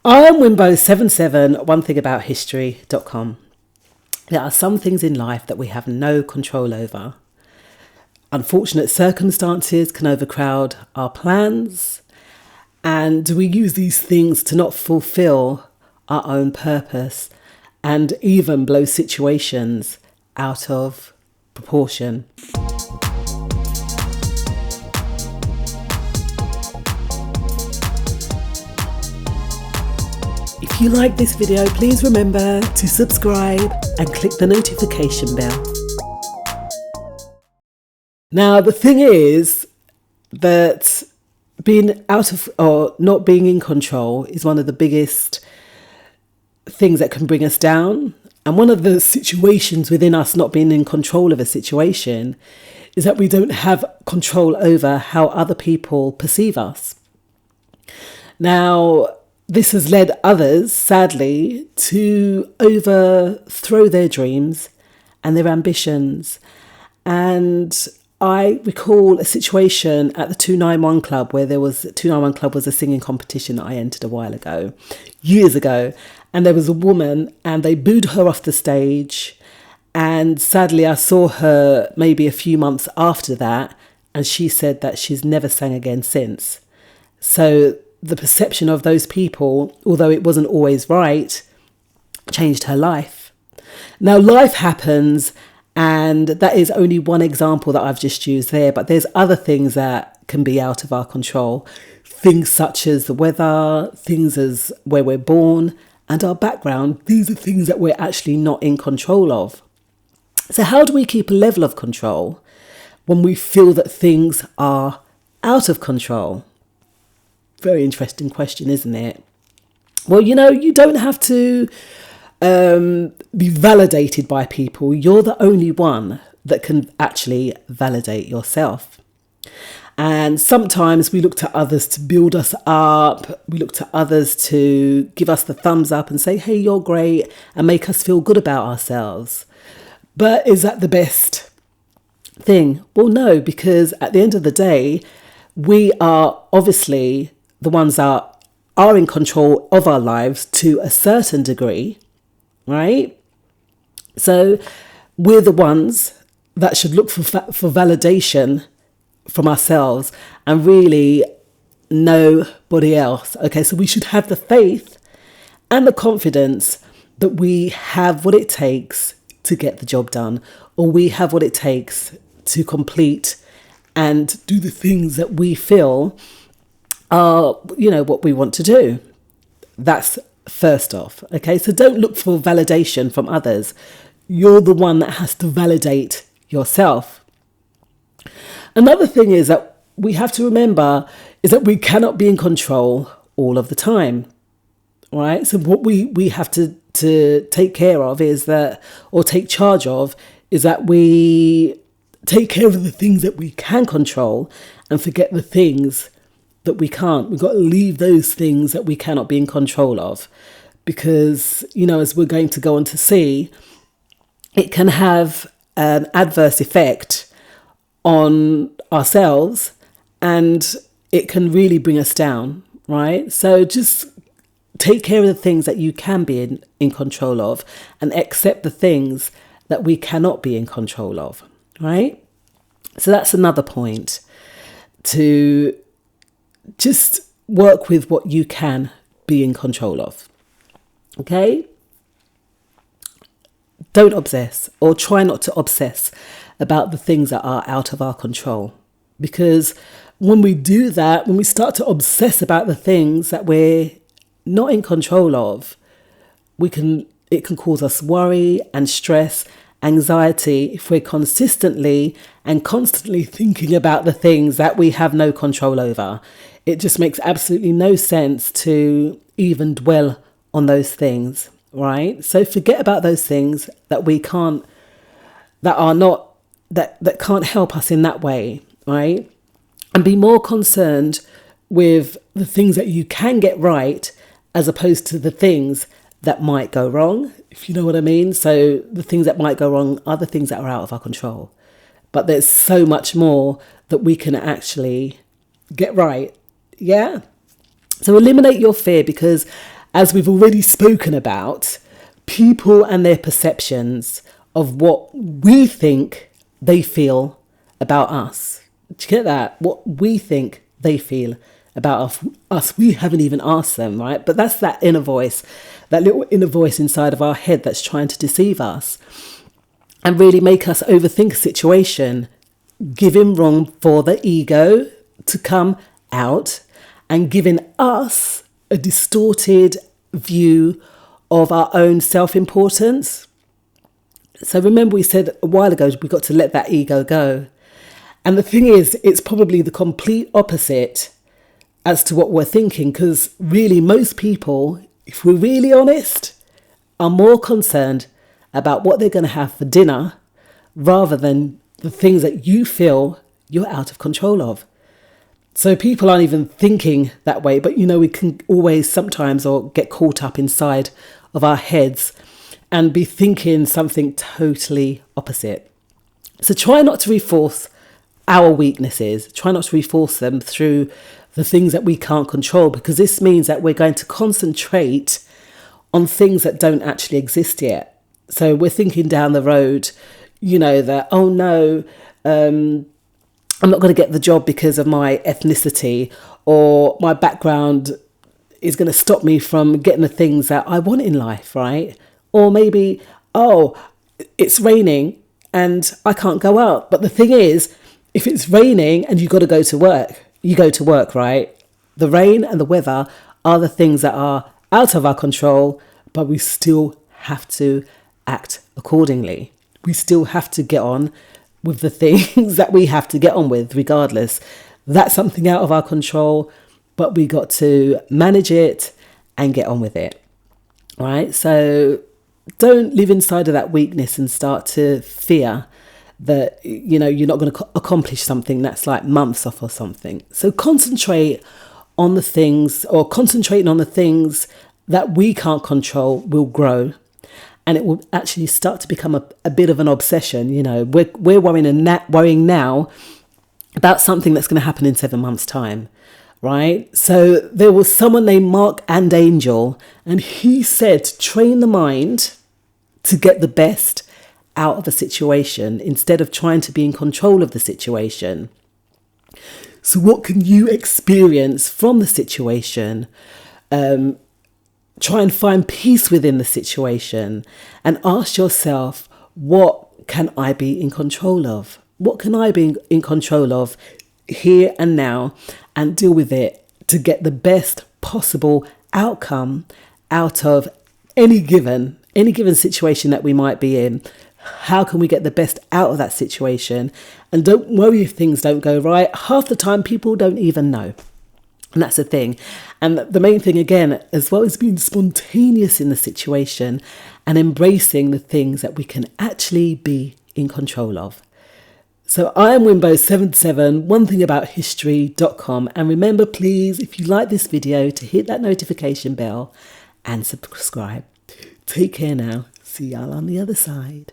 I'm Wimbo77, onethingabouthistory.com. There are some things in life that we have no control over. Unfortunate circumstances can overcrowd our plans, and we use these things to not fulfill our own purpose and even blow situations out of proportion. If you like this video, please remember to subscribe and click the notification bell. Now, the thing is that being out of or not being in control is one of the biggest things that can bring us down. And one of the situations within us not being in control of a situation is that we don't have control over how other people perceive us. Now, this has led others, sadly, to overthrow their dreams and their ambitions. And I recall a situation at the 291 Club where 291 Club was a singing competition that I entered a while ago, years ago. And there was a woman and they booed her off the stage. And sadly, I saw her maybe a few months after that. And she said that she's never sang again since. So the perception of those people, although it wasn't always right, changed her life. Now, life happens, and that is only one example that I've just used there, but there's other things that can be out of our control. Things such as the weather, things as where we're born, and our background. These are things that we're actually not in control of. So how do we keep a level of control when we feel that things are out of control? Very interesting question, isn't it? Well, you don't have to be validated by people. You're the only one that can actually validate yourself. And sometimes we look to others to build us up. We look to others to give us the thumbs up and say, hey, you're great, and make us feel good about ourselves. But is that the best thing? Well, no, because at the end of the day, we are obviously the ones that are in control of our lives to a certain degree, right? So we're the ones that should look for validation from ourselves and really nobody else. Okay, so we should have the faith and the confidence that we have what it takes to get the job done, or we have what it takes to complete and do the things that we feel are, what we want to do. That's first off. Okay, so don't look for validation from others. You're the one that has to validate yourself. Another thing is that we have to remember is that we cannot be in control all of the time. Right? So what we have to take care of is that, or take charge of, is that we take care of the things that we can control and forget the things that we can't. We've got to leave those things that we cannot be in control of, because, as we're going to go on to see, it can have an adverse effect on ourselves and it can really bring us down, right? So just take care of the things that you can be in control of and accept the things that we cannot be in control of, right? So that's another point, to just work with what you can be in control of. Okay? Don't obsess, or try not to obsess about the things that are out of our control. Because when we do that, when we start to obsess about the things that we're not in control of, it can cause us worry and stress, anxiety, if we're consistently and constantly thinking about the things that we have no control over. It just makes absolutely no sense to even dwell on those things, right? So forget about those things that we can't, that can't help us in that way, right? And be more concerned with the things that you can get right as opposed to the things that might go wrong, if you know what I mean. So the things that might go wrong are the things that are out of our control. But there's so much more that we can actually get right. Yeah. So eliminate your fear, because as we've already spoken about, people and their perceptions of what we think they feel about us. Do you get that? What we think they feel about us. We haven't even asked them, right? But that's that inner voice, that little inner voice inside of our head that's trying to deceive us and really make us overthink a situation, giving room for the ego to come out and giving us a distorted view of our own self-importance. So remember we said a while ago, we've got to let that ego go. And the thing is, it's probably the complete opposite as to what we're thinking, because really most people, if we're really honest, are more concerned about what they're going to have for dinner rather than the things that you feel you're out of control of. So people aren't even thinking that way, but we can always sometimes or get caught up inside of our heads and be thinking something totally opposite. So try not to reinforce our weaknesses. Try not to reinforce them through the things that we can't control, because this means that we're going to concentrate on things that don't actually exist yet. So we're thinking down the road, that, oh no, I'm not going to get the job because of my ethnicity, or my background is going to stop me from getting the things that I want in life, right? Or maybe, oh, it's raining and I can't go out. But the thing is, if it's raining and you've got to go to work, you go to work, right? The rain and the weather are the things that are out of our control, but we still have to act accordingly. We still have to get on with the things that we have to get on with regardless. That's something out of our control, but we got to manage it and get on with it, right? So don't live inside of that weakness and start to fear that, you're not going to accomplish something that's like months off or something. So concentrating on the things that we can't control will grow. And it will actually start to become a bit of an obsession. We're worrying now about something that's going to happen in 7 months' time, right? So there was someone named Mark and Angel, and he said, train the mind to get the best out of a situation instead of trying to be in control of the situation. So what can you experience from the situation? Try and find peace within the situation and ask yourself, what can I be in control of? What can I be in control of here and now, and deal with it to get the best possible outcome out of any given situation that we might be in. How can we get the best out of that situation? And don't worry if things don't go right. Half the time people don't even know. And that's the thing. And the main thing, again, as well as being spontaneous in the situation and embracing the things that we can actually be in control of. So I am Wimbo77, onethingabouthistory.com. And remember, please, if you like this video, to hit that notification bell and subscribe. Take care now. See y'all on the other side.